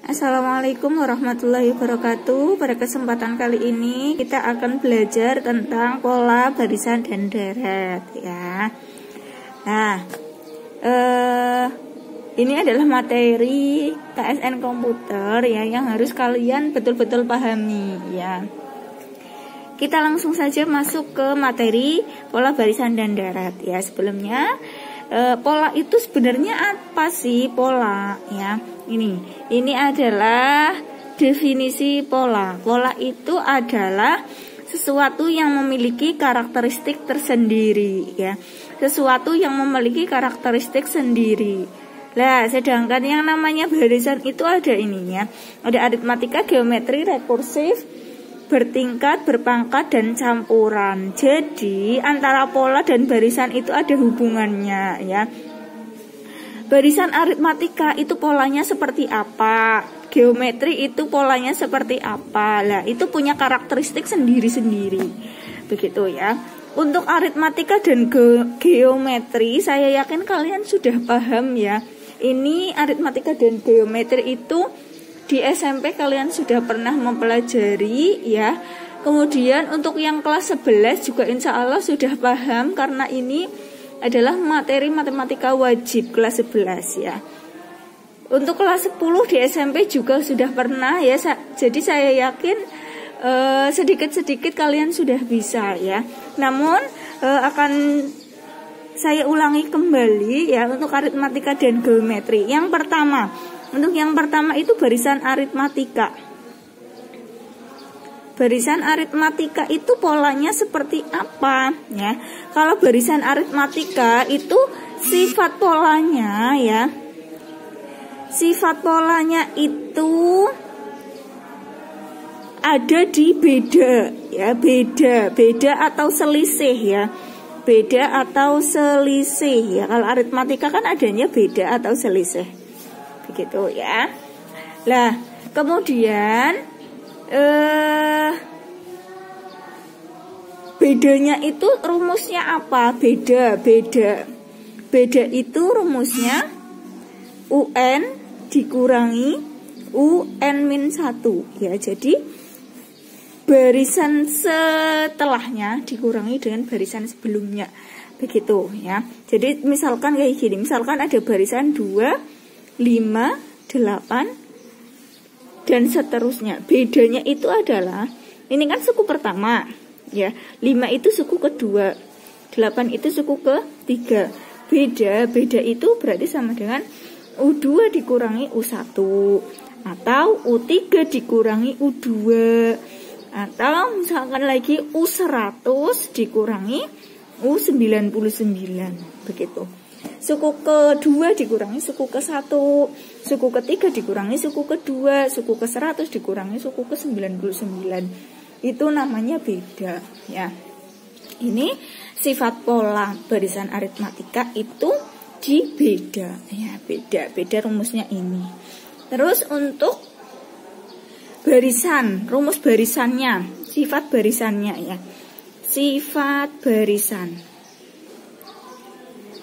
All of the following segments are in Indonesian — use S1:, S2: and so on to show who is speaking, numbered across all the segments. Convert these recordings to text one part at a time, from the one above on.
S1: Assalamualaikum warahmatullahi wabarakatuh. Pada kesempatan kali ini kita akan belajar tentang pola barisan dan deret ya. Nah, ini adalah materi KSN komputer ya yang harus kalian betul-betul pahami ya. Kita langsung saja masuk ke materi pola barisan dan deret ya. Sebelumnya pola itu sebenarnya apa sih pola ya? Ini adalah definisi pola. Pola itu adalah sesuatu yang memiliki karakteristik tersendiri ya. Sesuatu yang memiliki karakteristik sendiri. Nah, sedangkan yang namanya barisan itu ada ininya. Ada aritmatika, geometri, rekursif, bertingkat, berpangkat, dan campuran. Jadi antara pola dan barisan itu ada hubungannya ya. Barisan aritmatika itu polanya seperti apa, geometri itu polanya seperti apa. Lah, itu punya karakteristik sendiri-sendiri. Begitu ya. Untuk aritmatika dan geometri, saya yakin kalian sudah paham ya. Ini aritmatika dan geometri itu di SMP kalian sudah pernah mempelajari ya. Kemudian untuk yang kelas 11 juga insya Allah sudah paham, karena ini adalah materi matematika wajib kelas 11 ya. Untuk kelas 10 di SMP juga sudah pernah ya. Jadi saya yakin sedikit-sedikit kalian sudah bisa ya. Namun akan saya ulangi kembali ya untuk aritmatika dan geometri. Untuk yang pertama itu barisan aritmatika. Barisan aritmatika itu polanya seperti apa ya? Kalau barisan aritmatika itu sifat polanya ya. Sifat polanya itu ada di beda ya, beda atau selisih ya. Beda atau selisih ya. Kalau aritmatika kan adanya beda atau selisih. Begitu ya. Lah, kemudian bedanya itu rumusnya apa? Beda itu rumusnya UN dikurangi UN-1 ya. Jadi barisan setelahnya dikurangi dengan barisan sebelumnya. Begitu ya. Jadi misalkan kayak gini, misalkan ada barisan 2, 5, 8 dan seterusnya. Bedanya itu adalah, ini kan suku pertama ya, 5 itu suku kedua, 8 itu suku ketiga. Beda itu berarti sama dengan U2 dikurangi U1, atau U3 dikurangi U2, atau misalkan lagi U100 dikurangi U99. Begitu. Suku kedua dikurangi suku ke-1, suku ketiga dikurangi suku kedua, suku ke-100 dikurangi suku ke-99. Itu namanya beda ya. Ini sifat pola barisan aritmatika itu di beda ya, beda rumusnya ini. Terus untuk barisan, rumus barisannya, sifat barisannya ya.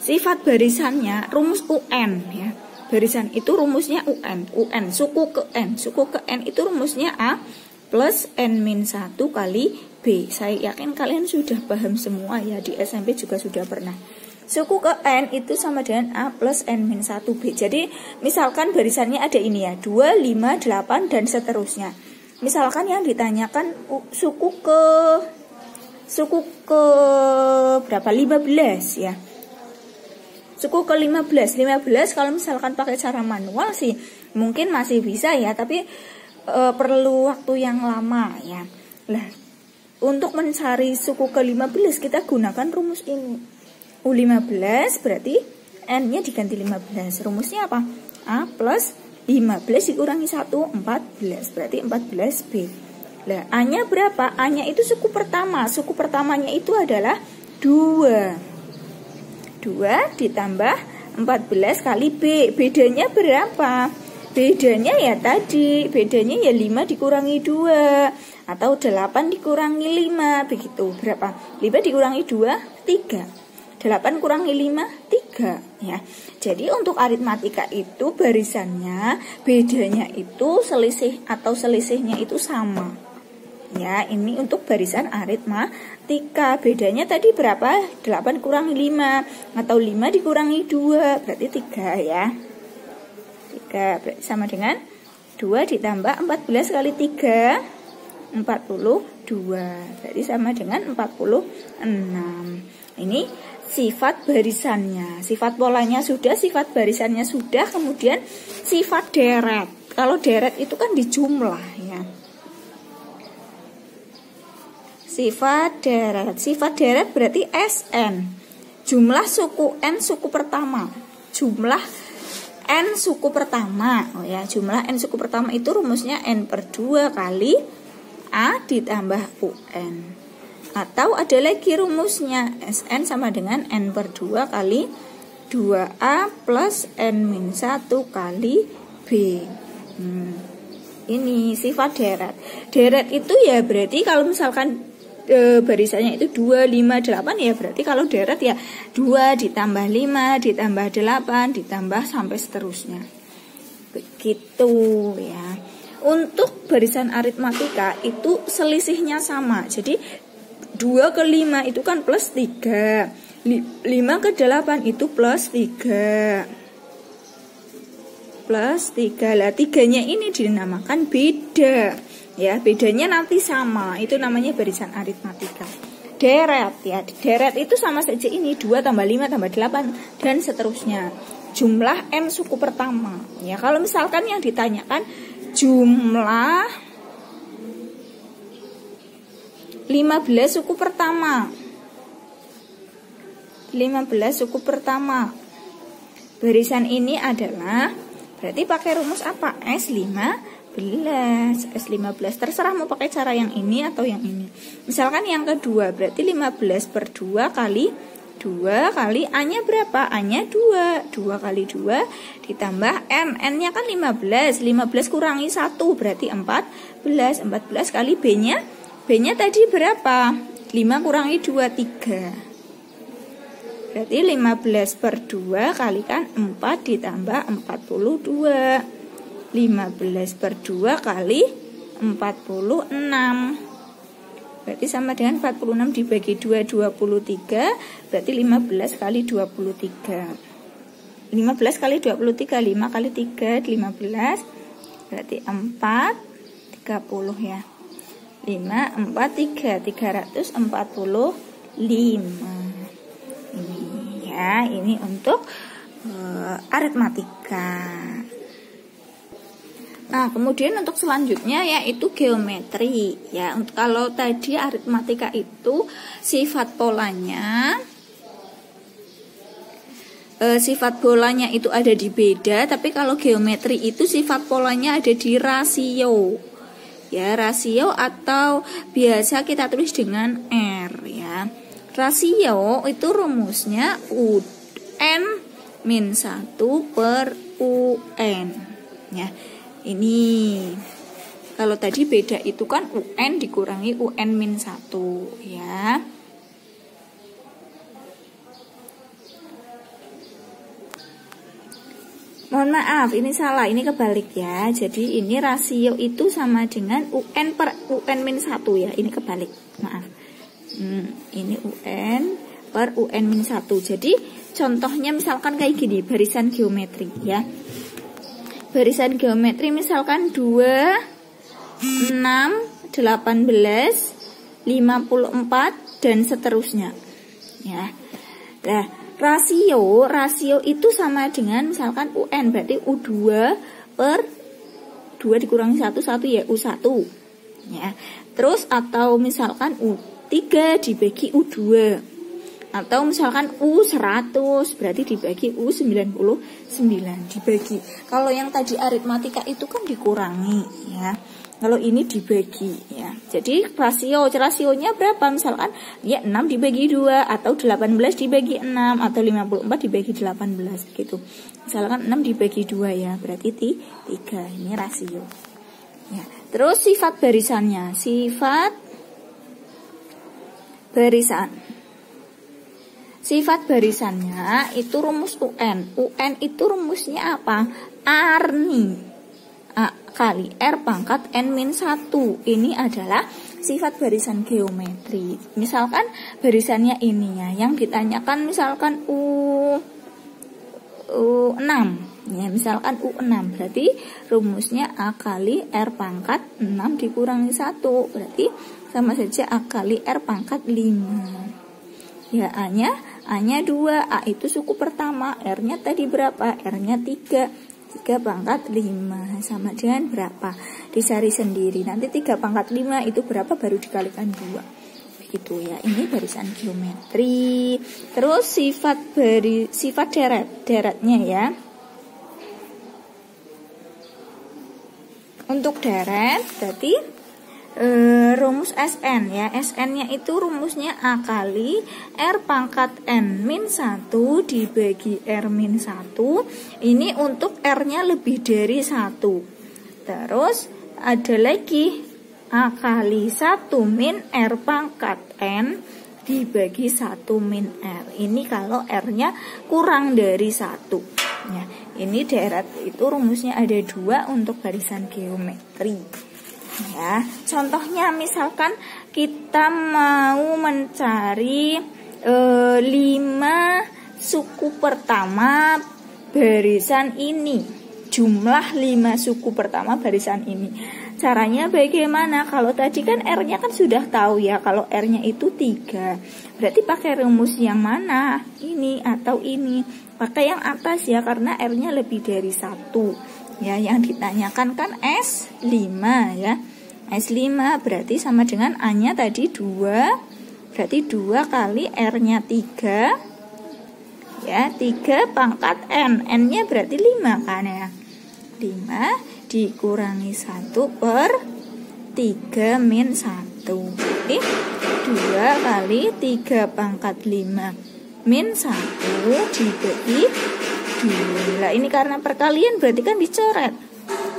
S1: Sifat barisannya rumus UN ya. Barisan itu rumusnya UN suku ke N. Suku ke N itu rumusnya A plus N-1 kali B. Saya yakin kalian sudah paham semua ya, di SMP juga sudah pernah. Suku ke N itu sama dengan A plus N-1 B. Jadi misalkan barisannya ada ini ya, 2, 5, 8 dan seterusnya. Misalkan yang ditanyakan suku ke berapa? 15 ya. Suku ke 15 kalau misalkan pakai cara manual sih mungkin masih bisa ya, tapi perlu waktu yang lama ya. Lah, untuk mencari suku ke 15 kita gunakan rumus ini. U15 berarti N-nya diganti 15. Rumusnya apa? A plus 15 dikurangi 1, 14. Berarti 14B. Lah, A-nya berapa? A-nya itu suku pertama. Suku pertamanya itu adalah 2 ditambah 14 kali B. Bedanya berapa? Bedanya ya tadi, bedanya ya 5 dikurangi 2 atau 8 dikurangi 5. Begitu. Berapa? 5 dikurangi 2, 3. 8 kurangi 5, 3 ya. Jadi untuk aritmatika itu barisannya, bedanya itu selisih atau selisihnya itu sama. Ya, ini untuk barisan aritmatika. Bedanya tadi berapa? 8 kurangi 5 atau 5 dikurangi 2, berarti 3 ya. 3 berarti sama dengan 2 ditambah 14 kali 3, 42. Berarti sama dengan 46. Ini sifat barisannya. Sifat polanya sudah, sifat barisannya sudah, kemudian sifat deret. Kalau deret itu kan dijumlah ya. Sifat deret berarti SN. Jumlah suku N suku pertama. Jumlah N suku pertama. Oh ya, jumlah N suku pertama itu rumusnya N/2 kali A ditambah UN. Atau ada lagi rumusnya SN sama dengan N/2 kali 2A plus N-1 kali B. Ini sifat deret. Deret itu ya berarti kalau misalkan barisannya itu 2, 5, 8 ya berarti kalau deret ya 2 ditambah 5 ditambah 8 ditambah sampai seterusnya. Begitu ya. Untuk barisan aritmatika itu selisihnya sama. Jadi 2 ke 5 itu kan plus 3. 5 ke 8 itu plus 3. Plus 3. Lah 3-nya ini dinamakan beda. Ya, bedanya nanti sama. Itu namanya barisan aritmatika. Deret ya. Deret itu sama saja ini 2 tambah 5 tambah 8 dan seterusnya. Jumlah N suku pertama. Ya, kalau misalkan yang ditanyakan jumlah 15 suku pertama. 15 suku pertama. Barisan ini adalah berarti pakai rumus apa? S15. S15. Terserah mau pakai cara yang ini atau yang ini. Misalkan yang kedua berarti 15 per 2 kali 2 kali A-nya berapa? A-nya 2. 2 kali 2 ditambah N. N-nya kan 15. 15 kurangi 1 berarti 14. 14 kali B-nya. B-nya tadi berapa? 5 kurangi 2, 3. Berarti 15 per 2 kalikan 4 ditambah 42. 15 per 2 kali 46. Berarti sama dengan 46 dibagi 2, 23. Berarti 15 kali 23. 15 kali 23, 5 kali 3, 15. Berarti 4, 30 ya. 5, 4, 3, 345. Ini ya, ini untuk aritmatika. Nah, kemudian untuk selanjutnya yaitu geometri ya. Untuk kalau tadi aritmatika itu sifat polanya itu ada di beda, tapi kalau geometri itu sifat polanya ada di rasio. Ya, rasio atau biasa kita tulis dengan R ya. Rasio itu rumusnya UN-1 per UN ya. Ini kalau tadi beda itu kan UN dikurangi UN-1 ya. Mohon maaf, ini salah, ini kebalik ya. Jadi ini rasio itu sama dengan UN per UN-1 ya. Ini kebalik, maaf. Ini UN per UN-1. Jadi contohnya misalkan kayak gini, barisan geometri ya. Barisan geometri misalkan 2, 6, 18, 54 dan seterusnya ya. Nah, rasio itu sama dengan misalkan UN, berarti U2 per 2 dikurangi 1 ya, U1 ya. Terus atau misalkan U3 dibagi U2, atau misalkan U100 berarti dibagi U99 dibagi. Kalau yang tadi aritmatika itu kan dikurangi ya. Kalau ini dibagi ya. Jadi rasionya berapa? Misalkan ya 6 dibagi 2 atau 18 dibagi 6 atau 54 dibagi 18 gitu. Misalkan 6 dibagi 2 ya, berarti 3. Ini rasio. Ya. Terus sifat barisannya, sifat barisan. Sifat barisannya itu rumus UN. UN itu rumusnya apa? Arni A kali R pangkat N-1. Ini adalah sifat barisan geometri. Misalkan barisannya ini ya, yang ditanyakan misalkan U6 ya, misalkan U6 berarti rumusnya A kali R pangkat 6 dikurangi 1, berarti sama saja A kali R pangkat 5 ya. A-nya 2, A itu suku pertama, R-nya tadi berapa? R-nya 3 pangkat 5 sama dengan berapa? Dicari sendiri. Nanti 3 pangkat 5 itu berapa baru dikalikan 2. Begitu ya. Ini barisan geometri. Terus sifat deretnya ya. Untuk deret berarti rumus SN ya. SN-nya itu rumusnya A kali R pangkat N-1 dibagi R-1. Ini untuk R-nya lebih dari 1. Terus ada lagi A kali 1 min R pangkat N dibagi 1 min R. Ini kalau R-nya kurang dari 1 ya. Ini deret itu rumusnya ada 2 untuk barisan geometri ya. Contohnya misalkan kita mau mencari 5 suku pertama barisan ini, jumlah 5 suku pertama barisan ini. Caranya bagaimana? Kalau tadi kan R-nya kan sudah tahu ya, kalau R-nya itu 3. Berarti pakai rumus yang mana? Ini atau ini? Pakai yang atas ya, karena R-nya lebih dari 1. Ya, yang ditanyakan kan S5 ya. S5 berarti sama dengan A-nya tadi 2. Berarti 2 kali R-nya 3. Ya, 3 pangkat N. N-nya berarti 5 kan ya. 5 dikurangi 1 per 3 min 1. Jadi 2 kali 3 pangkat 5 min 1 dibagi 2. Nah, ini karena perkalian berarti kan dicoret.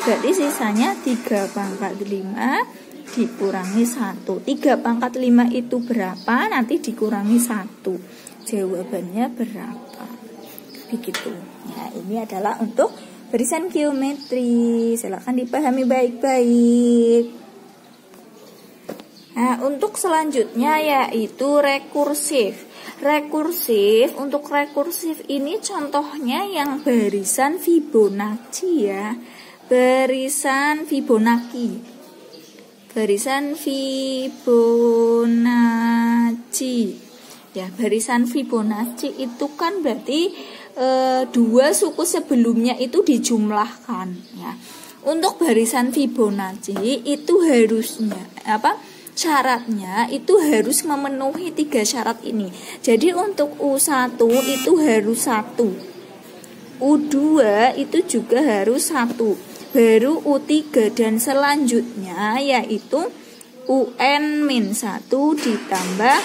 S1: Berarti sisanya 3 pangkat 5 dikurangi 1. 3 pangkat 5 itu berapa? Nanti dikurangi 1. Jawabannya berapa? Begitu. Nah, ini adalah untuk barisan geometri. Silakan dipahami baik-baik. Nah, untuk selanjutnya yaitu rekursif. Untuk rekursif ini contohnya yang barisan Fibonacci ya. Barisan Fibonacci ya. Barisan Fibonacci itu kan berarti 2 suku sebelumnya itu dijumlahkan ya. Untuk barisan Fibonacci itu harusnya syaratnya itu harus memenuhi 3 syarat ini. Jadi untuk U1 itu harus 1, U2 itu juga harus 1, baru U3 dan selanjutnya yaitu UN-1 ditambah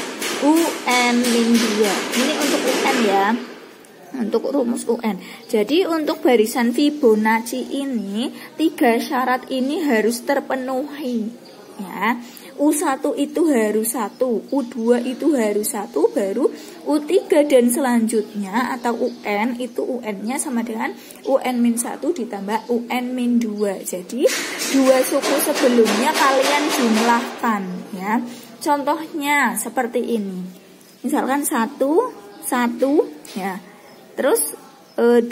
S1: UN-2. Ini untuk UN ya, untuk rumus UN. Jadi untuk barisan Fibonacci ini 3 syarat ini harus terpenuhi ya. U1 itu harus 1, U2 itu harus 1, baru U3 dan selanjutnya atau UN itu UN-nya sama dengan UN-1 ditambah UN-2. Jadi 2 suku sebelumnya kalian jumlahkan ya. Contohnya seperti ini. Misalkan 1 ya. Terus 2,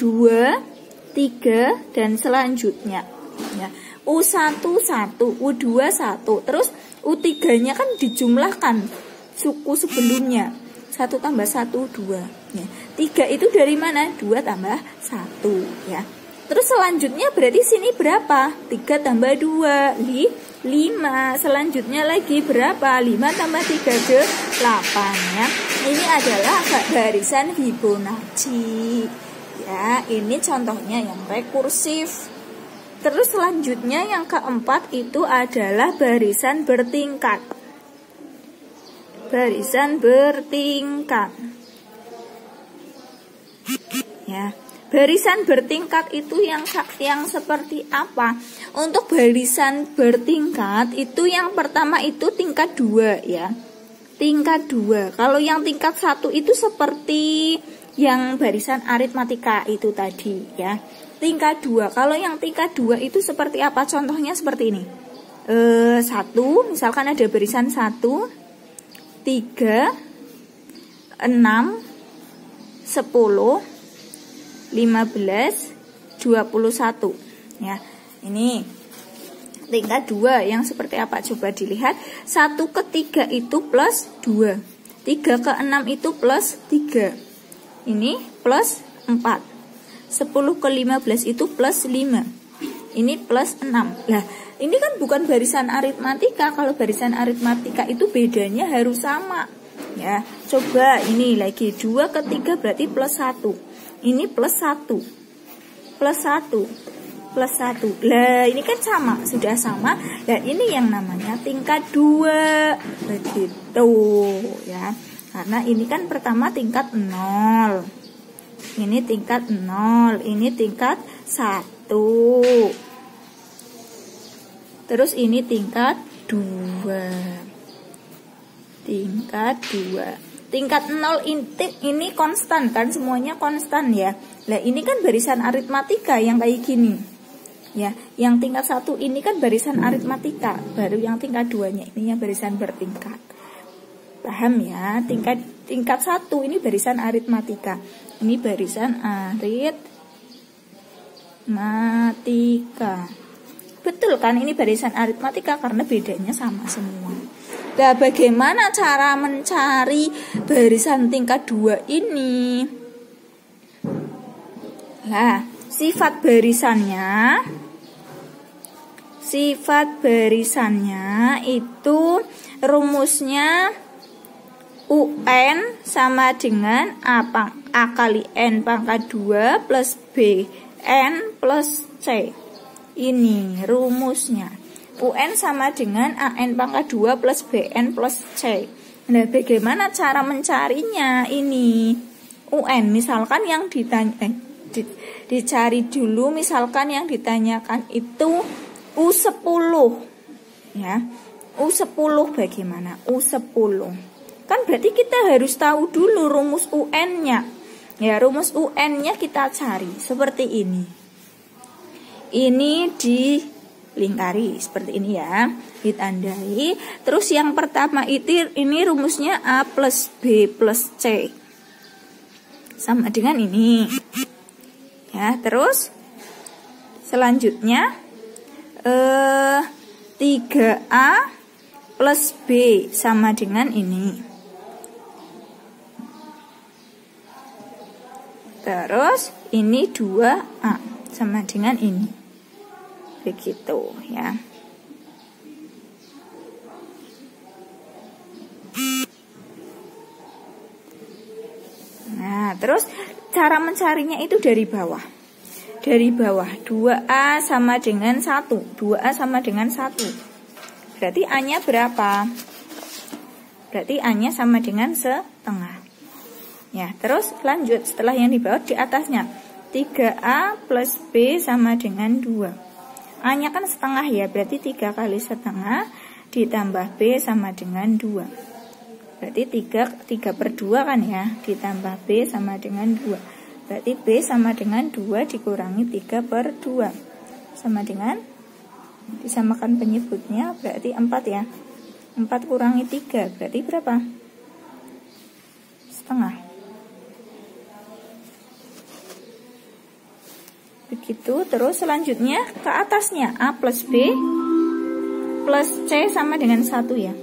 S1: 3 dan selanjutnya ya. U1 1, U2 1, terus U3-nya kan dijumlahkan suku sebelumnya. 1 tambah 1, 2 ya. 3 itu dari mana? 2 tambah 1 ya. Terus selanjutnya berarti sini berapa? 3 tambah 2, 5. Selanjutnya lagi berapa? 5 tambah 3, 8 ya. Ini adalah barisan Fibonacci ya. Ini contohnya yang rekursif. Terus selanjutnya yang keempat itu adalah barisan bertingkat. Barisan bertingkat. Ya. Barisan bertingkat itu yang seperti apa? Untuk barisan bertingkat itu yang pertama itu tingkat 2 ya. tingkat 2. Kalau yang tingkat 1 itu seperti yang barisan aritmatika itu tadi ya. Tingkat 2. Kalau yang tingkat 2 itu seperti apa? Contohnya seperti ini. 1, misalkan ada barisan 1, 3, 6, 10, 15, 21 ya. Ini tingkat 2 yang seperti apa? Coba dilihat. 1 ke 3 itu plus 2, 3 ke 6 itu plus 3, ini plus 4, 10 ke 15 itu plus 5, ini plus 6. Nah, ini kan bukan barisan aritmatika. Kalau barisan aritmatika itu bedanya harus sama ya. Coba ini lagi 2 ke 3 berarti plus 1, ini plus 1, plus 1, plus 1. Lah ini kan sama, sudah sama. Dan ini yang namanya tingkat 2 begitu ya. Karena ini kan pertama tingkat 0, ini tingkat 0, ini tingkat 1, terus ini tingkat 2, tingkat 2. Tingkat 0 ini konstan kan, semuanya konstan ya. Nah ini kan barisan aritmatika yang kayak gini ya. Yang tingkat 1 ini kan barisan aritmatika, baru yang tingkat 2-nya ini yang barisan bertingkat. Paham ya? Tingkat 1 ini barisan aritmatika, ini barisan aritmatika. Betul kan, ini barisan aritmatika karena bedanya sama semua. Nah, bagaimana cara mencari barisan tingkat 2 ini? Nah, sifat barisannya itu rumusnya UN sama dengan A kali N pangkat 2 plus B N plus C. Ini rumusnya. UN sama dengan AN pangkat 2 plus BN plus C. Nah, bagaimana cara mencarinya ini? UN, misalkan yang dicari dulu, misalkan yang ditanyakan itu U10 ya. U10 bagaimana? U10. Kan berarti kita harus tahu dulu rumus UN-nya. Ya, rumus UN-nya kita cari seperti ini. Ini dilingkari seperti ini ya, ditandai. Terus yang pertama itu ini rumusnya A plus B plus C sama dengan ini ya. Terus selanjutnya 3A plus B sama dengan ini. Terus ini 2A sama dengan ini. Begitu ya. Nah, terus cara mencarinya itu dari bawah. Dari bawah 2A sama dengan 1. 2A sama dengan 1. Berarti A-nya berapa? Berarti A-nya sama dengan setengah. Ya, terus lanjut setelah yang di bawah di atasnya. 3A plus B sama dengan 2. A-nya kan setengah ya, berarti 3 kali setengah ditambah B sama dengan 2. Berarti 3 per 2 kan ya, ditambah B sama dengan 2. Berarti B sama dengan 2 dikurangi 3 per 2. Sama dengan, disamakan penyebutnya, berarti 4 ya. 4 kurangi 3, berarti berapa? Setengah. Begitu, terus selanjutnya ke atasnya A plus B plus C sama dengan 1 ya.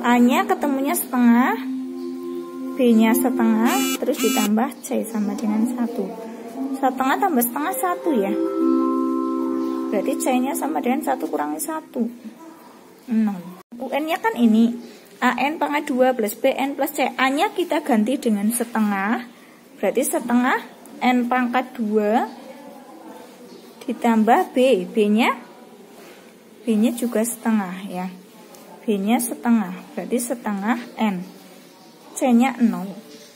S1: A-nya ketemunya setengah, B-nya setengah, terus ditambah C sama dengan 1. Setengah tambah setengah 1 ya. Berarti C-nya sama dengan 1 kurangi 1. 0. UN-nya kan ini. AN pangkat 2 plus BN plus C. A-nya kita ganti dengan setengah. Berarti setengah N pangkat 2 ditambah B. B-nya juga setengah ya. B-nya setengah, berarti setengah N. C-nya 0.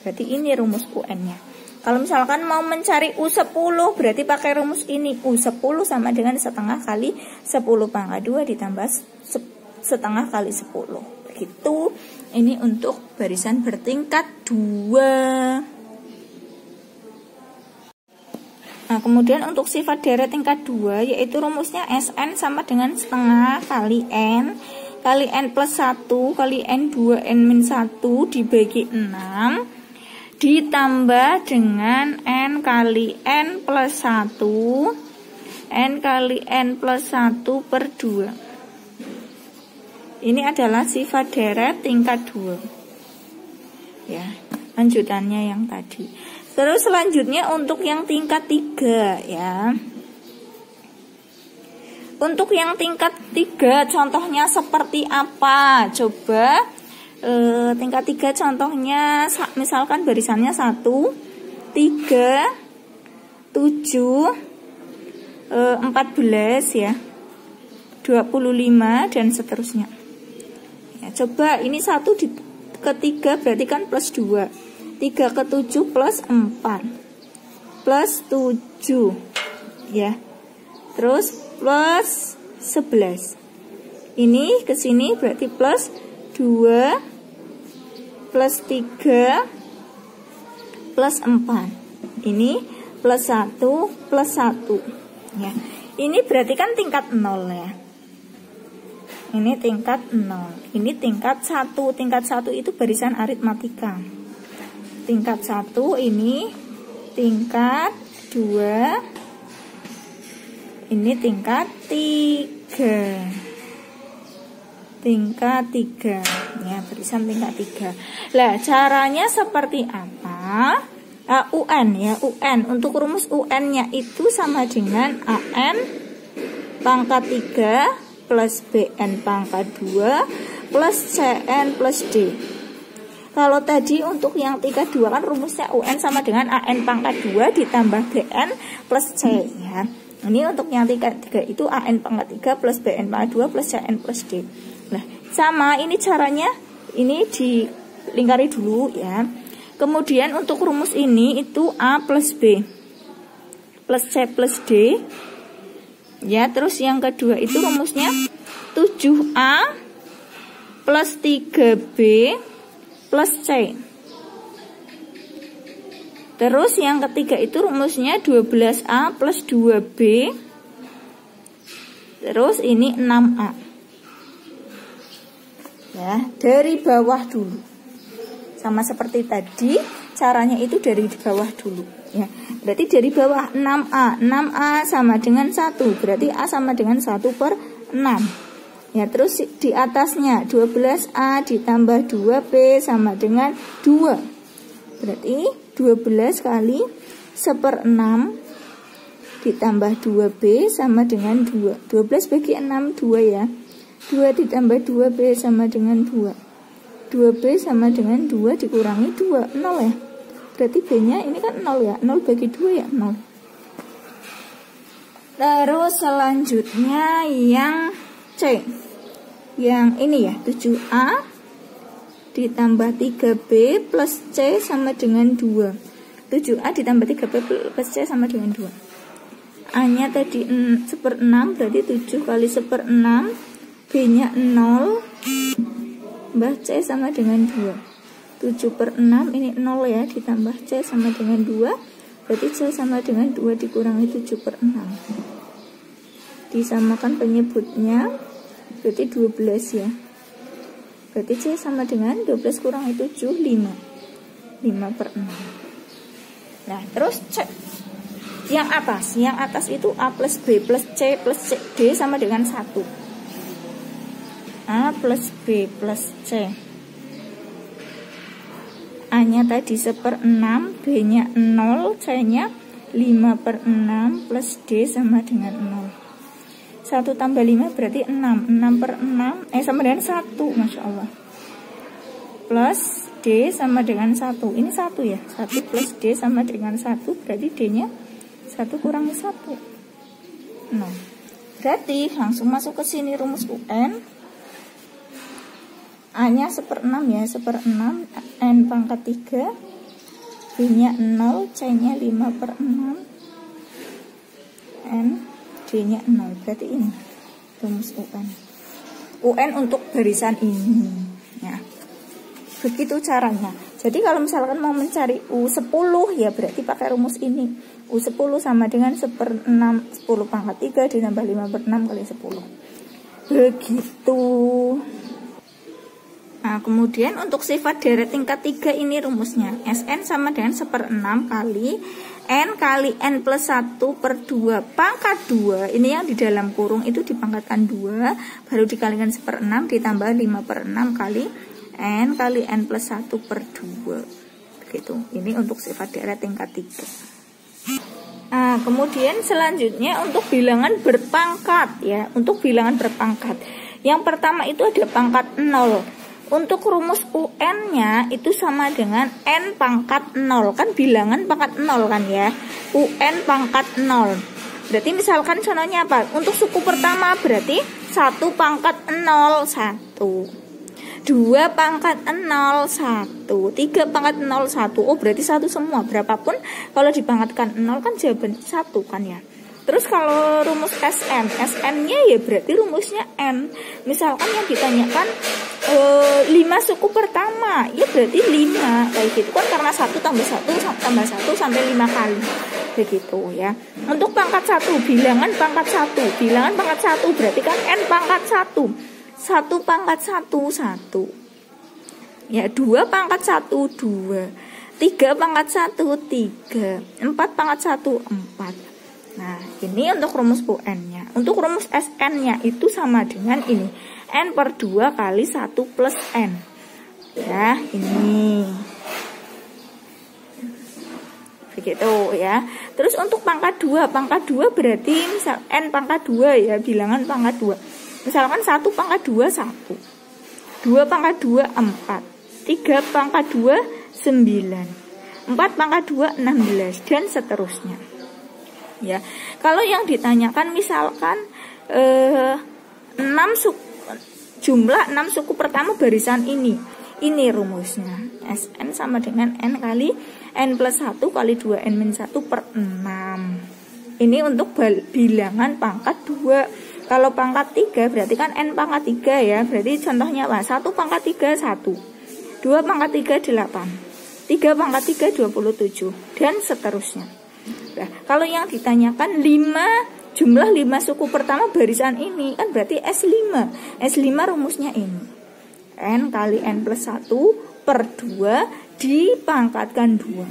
S1: Berarti ini rumus UN-nya. Kalau misalkan mau mencari U10, berarti pakai rumus ini. U10 sama dengan setengah kali 10 pangkat 2 ditambah setengah kali 10. begitu. Ini untuk barisan bertingkat 2. Nah, kemudian untuk sifat deret tingkat 2 yaitu rumusnya Sn sama dengan setengah kali N plus 1 kali N2 N-1 dibagi 6 ditambah dengan N kali N plus 1 N kali N plus 1 per 2. Ini adalah sifat deret tingkat 2. Ya, lanjutannya yang tadi. Terus selanjutnya untuk yang tingkat 3 ya. Untuk yang tingkat 3 contohnya seperti apa? Coba tingkat 3 contohnya misalkan barisannya 1, 3, 7, 14 ya. 25 dan seterusnya. Ya, coba ini 1 ke 3 berarti kan plus 2. 3 ke 7 plus 4 plus 7 ya. Terus plus 11. Ini ke sini berarti plus 2 plus 3 plus 4. Ini plus 1 plus 1 ya. Ini berarti kan tingkat 0 ya. Ini tingkat 0. Ini tingkat 1. Tingkat 1 itu barisan aritmatika. Tingkat 1 ini tingkat 2, ini tingkat 3. Tingkat 3 ya, barisan tingkat 3. Lah, caranya seperti apa? UN ya, UN. Untuk rumus UN-nya itu sama dengan AN pangkat 3 plus BN pangkat 2 plus CN plus D. Kalau tadi untuk yang tingkat 2 kan rumusnya UN sama dengan AN pangkat 2 ditambah BN plus C ya. Ini untuk yang tingkat 3 itu AN pangkat 3 plus BN pangkat 2 plus CN plus D. Nah, sama ini caranya, ini dilingkari dulu ya. Kemudian untuk rumus ini itu A plus B plus C plus D. Ya, terus yang kedua itu rumusnya 7A plus 3B plus C. Terus yang ketiga itu rumusnya 12A plus 2B. Terus ini 6A. Ya, dari bawah dulu. Sama seperti tadi, caranya itu dari bawah dulu. Ya, berarti dari bawah 6A. 6A sama dengan 1. Berarti A sama dengan 1 per 6. Ya, terus di atasnya 12A ditambah 2B sama dengan 2. Berarti 12 kali 1/6 ditambah 2B sama dengan 2. 12 bagi 6, 2 ya. 2 ditambah 2B sama dengan 2. 2B sama dengan 2 dikurangi 2, 0 ya. Berarti B-nya ini kan 0 ya. 0 bagi 2 ya, 0. Terus selanjutnya yang C. Yang ini ya, 7A ditambah 3B plus C sama dengan 2. 7A ditambah 3B plus C sama dengan 2. A-nya tadi 1/6 berarti 7 kali 1/6. B-nya 0. Tambah C sama dengan 2. 7/6 ini 0 ya, ditambah C sama dengan 2. Berarti C sama dengan 2 dikurangi 7/6. Disamakan penyebutnya, berarti 12 ya. Berarti C sama dengan 12 kurangi 7, 5. 5/6. Nah, terus C. Yang atas itu A plus B plus C plus D sama dengan 1. A plus B plus C. A-nya tadi 1/6, B-nya 0, C-nya 5/6 plus D sama dengan 0. 1 tambah 5 berarti 6. 6/6 sama dengan 1, Masya Allah. Plus D sama dengan 1. Ini 1 ya. 1 plus D sama dengan 1. Berarti D-nya 1 kurangi 1. Nah, berarti langsung masuk ke sini rumus UN. A-nya 1/6 ya. 1/6 N pangkat 3. B-nya 0. C-nya 5/6 N. D-nya 0. Berarti ini rumus UN. UN untuk barisan ini. Ya. Begitu caranya. Jadi kalau misalkan mau mencari U10 ya berarti pakai rumus ini. U10 sama dengan 1/6 10 pangkat 3 ditambah 5/6 kali 10. Begitu. Nah, kemudian untuk sifat deret tingkat 3 ini rumusnya. Sn sama dengan 1/6 kali N kali N plus 1 per 2 pangkat 2. Ini yang di dalam kurung itu dipangkatkan 2, baru dikalikan 1/6 ditambah 5/6 kali N kali N plus 1 per 2. Begitu. Ini untuk sifat deret tingkat 3. Nah, kemudian selanjutnya untuk bilangan berpangkat ya. Untuk bilangan berpangkat. Yang pertama itu ada pangkat 0. Untuk rumus UN-nya itu sama dengan N pangkat 0. Kan bilangan pangkat 0 kan ya. UN pangkat 0. Berarti misalkan contohnya apa? Untuk suku pertama berarti 1 pangkat 0 1. 2 pangkat 0 1, 3 pangkat 0 1. Oh berarti 1 semua. Berapapun kalau dipangkatkan 0 kan jawaban 1 kan ya. Terus kalau rumus SN-nya ya berarti rumusnya N. Misalkan yang ditanyakan 5 suku pertama, ya berarti 5 kayak gitu kan, karena 1 tambah 1 sampai 5 kali. Begitu ya. Untuk pangkat 1, bilangan pangkat 1. Bilangan pangkat 1 berarti kan N pangkat 1. 1 pangkat 1 1. Ya, 2 pangkat 1 2. 3 pangkat 1 3. 4 pangkat 1 4. Nah, ini untuk rumus UN-nya. Untuk rumus SN-nya itu sama dengan ini. N per 2 kali 1 plus N. Ya, ini. Begitu ya. Terus untuk pangkat 2 berarti misal N pangkat 2 ya, bilangan pangkat 2. Misalkan 1 pangkat 2 1, 2 pangkat 2 4, 3 pangkat 2 9, 4 pangkat 2 16 dan seterusnya. Ya. Kalau yang ditanyakan misalkan 6 suku, jumlah 6 suku pertama barisan ini. Ini rumusnya. Sn sama dengan N kali N plus 1 kali 2 N min 1 per 6. Ini untuk bilangan pangkat 2. Kalau pangkat 3 berarti kan N pangkat 3 ya. Berarti contohnya apa? 1 pangkat 3 1, 2 pangkat 3 8, 3 pangkat 3 27 dan seterusnya. Nah, kalau yang ditanyakan 5, jumlah 5 suku pertama barisan ini kan berarti S5. S5 rumusnya ini. N kali N plus 1 per 2 dipangkatkan 2.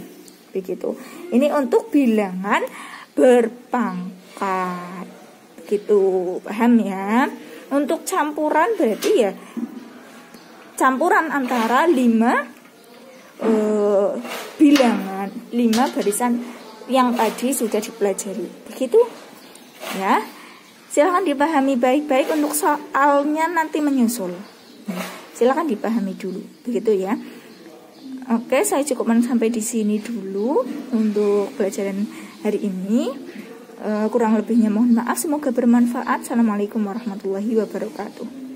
S1: Begitu. Ini untuk bilangan berpangkat. Gitu, paham ya? Untuk campuran berarti ya campuran antara 5 bilangan, 5 barisan yang tadi sudah dipelajari. Begitu ya. Silahkan dipahami baik-baik, untuk soalnya nanti menyusul. Silahkan dipahami dulu. Begitu ya. Oke, saya cukupkan sampai di sini dulu untuk pelajaran hari ini. Kurang lebihnya mohon maaf, semoga bermanfaat. Assalamualaikum warahmatullahi wabarakatuh.